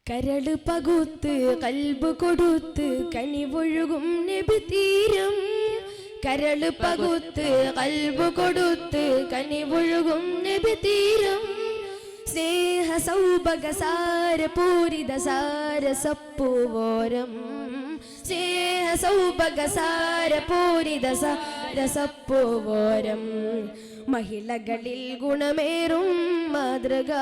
കരള് പകുത്ത് കൽബ് കൊടുത്ത് കനിവൊഴുകും നബി തീരം. കരള് പകുത്ത് കൽബ് കൊടുത്ത് കനിവൊഴുകും നബി തീരം. സ്നേഹ സൗഭഗ സാര പൂരിത സാര സപ്പുവോരം. സ്നേഹ സൗഭഗ സാര പൂരിത സാര സപ്പുവോരം. മഹിളകളിൽ ഗുണമേറും മാതൃക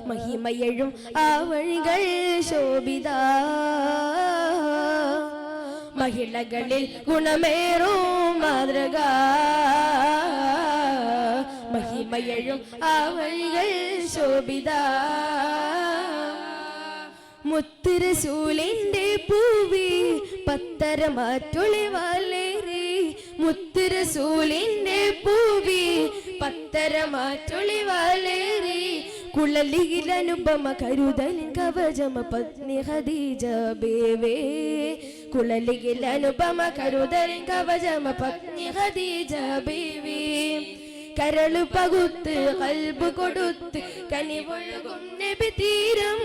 മഹിമയഴും ആ വഴികൾ ശോഭിത. മഹിളകളിൽ ഗുണമേറും മാതൃക മഹിമയഴും ആ വഴികൾ ശോഭിത. മുത്ത് റസൂലിന്റെ പൂവി പത്തര മാറ്റൊളി വാലേറി. മുത്ത് റസൂലിന്റെ പൂവി പത്തര മാറ്റൊളി വാലേറി. കുളലിയിൽ അനുപമ കരുതലിൻ കവചമ പത്നി ഖദീജ ബേവേ. കുളലിയിൽ അനുപമ കരുതലിൻ കവചമ പത്നി ഖദീജ ബേവേ. കരളു പകുത്ത് കൽബ് കൊടുത്ത് കനിവൊഴുകും നബി തീരം.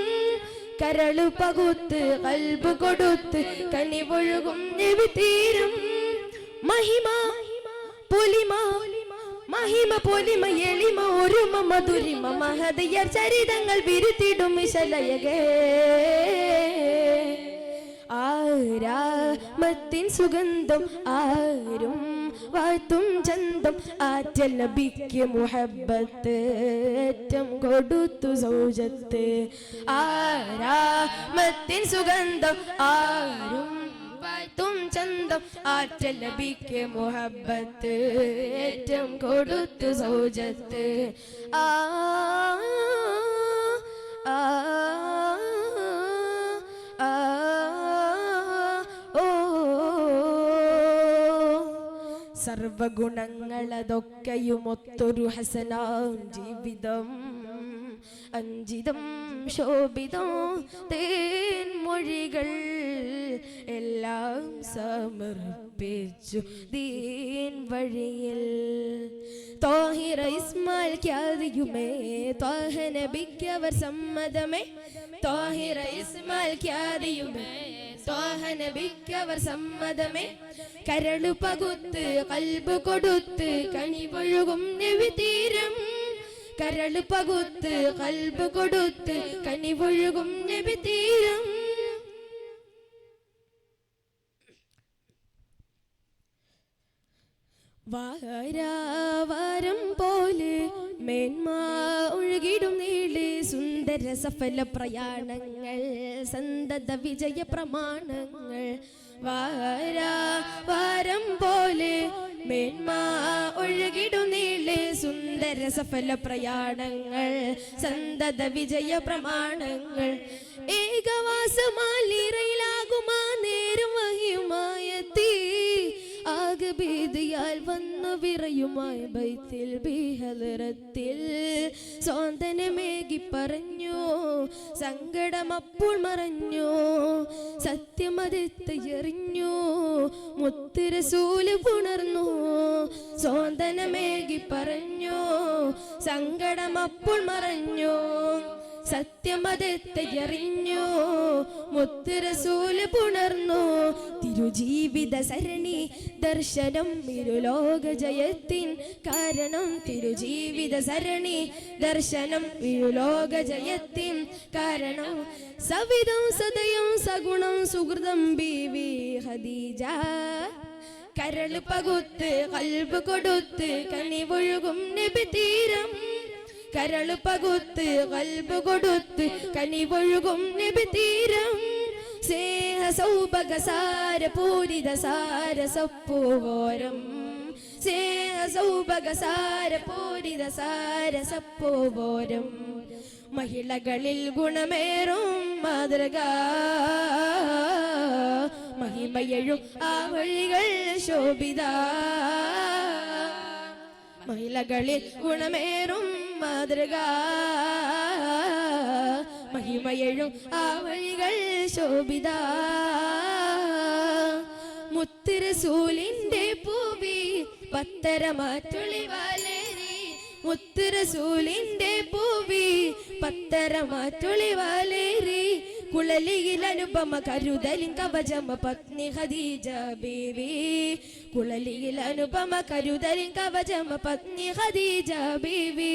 കരളു പകുത്ത് കൽബ് കൊടുത്ത് കനിവൊഴുകും നബി തീരം. മഹിമ പൊലിമ മഹിമ പൊലിമ എളിമ ഒരുമ മധുരിമ മഹദിയർ ചരിതങ്ങൾ വിരുത്തിടും വിശലയകേ. ആരാമത്തിൻ സുഗന്ധം ആരും വാഴ്ത്തും ചന്തം. ആറ്റൽ നബിക്ക് മുഹബ്ബത്ത് ഏറ്റം കൊടുത്തു സൗജത്ത്. ആരാമത്തിൻ സുഗന്ധം ആരും വാഴ്ത്തും ചന്തം. ആറ്റൽ നബിക്ക് മുഹബ്ബത്ത് ഏറ്റം കൊടുത്തു സൗജത്ത്. ആ ആ സർവഗുണങ്ങളതൊക്കെയുമൊത്തൊരു ഹസനാം ജീവിതം. അഞ്ചിതം ശോഭിതം തേൻമൊഴികൾ എല്ലാം സമർപ്പിച്ചു ദീൻ വഴിയിൽ. ത്വാഹിറ ഇസ്മായിൽ ഖ്യാതിയുമേ ത്വാഹ നബിക്കവർ സമ്മതമേ. ത്വാഹിറ ഇസ്മായിൽ ഖ്യാതിയുമേ ത്വാഹ നബിക്കവർ സമ്മതമേ. കരളു പകുത്ത് കൽബ് കൊടുത്ത് കനിവൊഴുകും നബി തീരം. കരള് പകുത്ത് കൽബ് കൊടുത്ത് കനിവൊഴുകും നബി തീരം. വാരാവാരം പോലെ മേന്മ ഒഴുകിടും നീള് സുന്ദര സഫല പ്രയാണങ്ങൾ സന്തത വിജയ പ്രമാണങ്ങൾ. വാരാവാരം പോലെ മേന്മ ഒഴുകിടും നീള് സുന്ദര സഫല പ്രയാണങ്ങൾ സന്തത വിജയ പ്രമാണങ്ങൾ. ഏകവാസമാലിറയിലാകുമാ നേരം വഹിയുമായെത്തി. ആകഭീതിയാൽ വന്നു വിറയുമായി ബൈത്തിൽ ബിഹലറത്തിൽ. സ്വാന്തനമേകി പറഞ്ഞു സങ്കടമപ്പോൾ മറഞ്ഞു. സത്യമതത്തെ എറിഞ്ഞു മുത്ത് റസൂല് പുണർന്നു. സ്വാന്തനമേകി പറഞ്ഞു സങ്കടമപ്പോൾ മറഞ്ഞു. സത്യമതത്തെ എറിഞ്ഞു മുത്ത് റസൂല് പുണർന്നു. തിരുജീവിത സരണി ദർശനം ഇരുലോക ജയത്തിൻ കാരണം. തിരുജീവിത സരണി ദർശനം ഇരുലോക ജയത്തിൻ കാരണം. സവിധം സദയം സഗുണം സുഹൃതം ബീവി ഖദീജ. കരള് പകുത്ത് കൽബ് കൊടുത്ത് കനിവൊഴുകും നബി തീരം. കരള് പകുത്ത് കൽബ് കൊടുത്ത് കനിവൊഴുകും നബി തീരം. സ്നേഹ സൗഭഗ സാര പൂരിത സാര സപ്പുവോരം. സ്നേഹ സൗഭഗ സാര പൂരിത സാര സപ്പുവോരം. മഹിളകളിൽ ഗുണമേറും മാതൃക മഹിമയഴും ആ വഴികൾ ശോഭിത. മഹിളകളിൽ ഗുണമേറും മാതൃക മഹിമയഴും ആ വഴികൾ ശോഭിത. മുത്ത് റസൂലിന്റെ പൂവി പത്തര മാറ്റൊളി വാലേറി. മുത്ത് റസൂലിന്റെ പൂവി പത്തരമാറ്റൊളി വാലേറി കുളലിയിൽ അനുപമ കരുതലിൻ കവചമ പത്നി ഖദീജ ബീവി കുളലിയിൽ അനുപമ കരുതലിൻ കവചമ പത്നി ഖദീജ ബീവി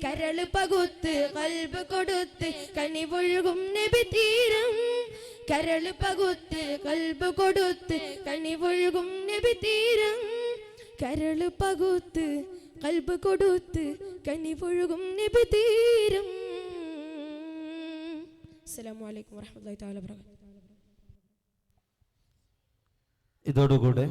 കരള് പകുത്ത് കൽബ് കൊടുത്ത് കണിവൊഴുകും നബി തീരം കരള് പകുത്ത് കൽബ് കൊടുത്ത് കണിവൊഴുകും നബി തീരം കരള് പകുത്ത് കൽബ് കൊടുത്ത് കണിവൊഴുകും നബി തീരം. അസ്സലാമു അലൈക്കും വറഹ്മത്തുള്ളാഹി തആല വബറകാതുഹു. ഇതോടുകൂടെ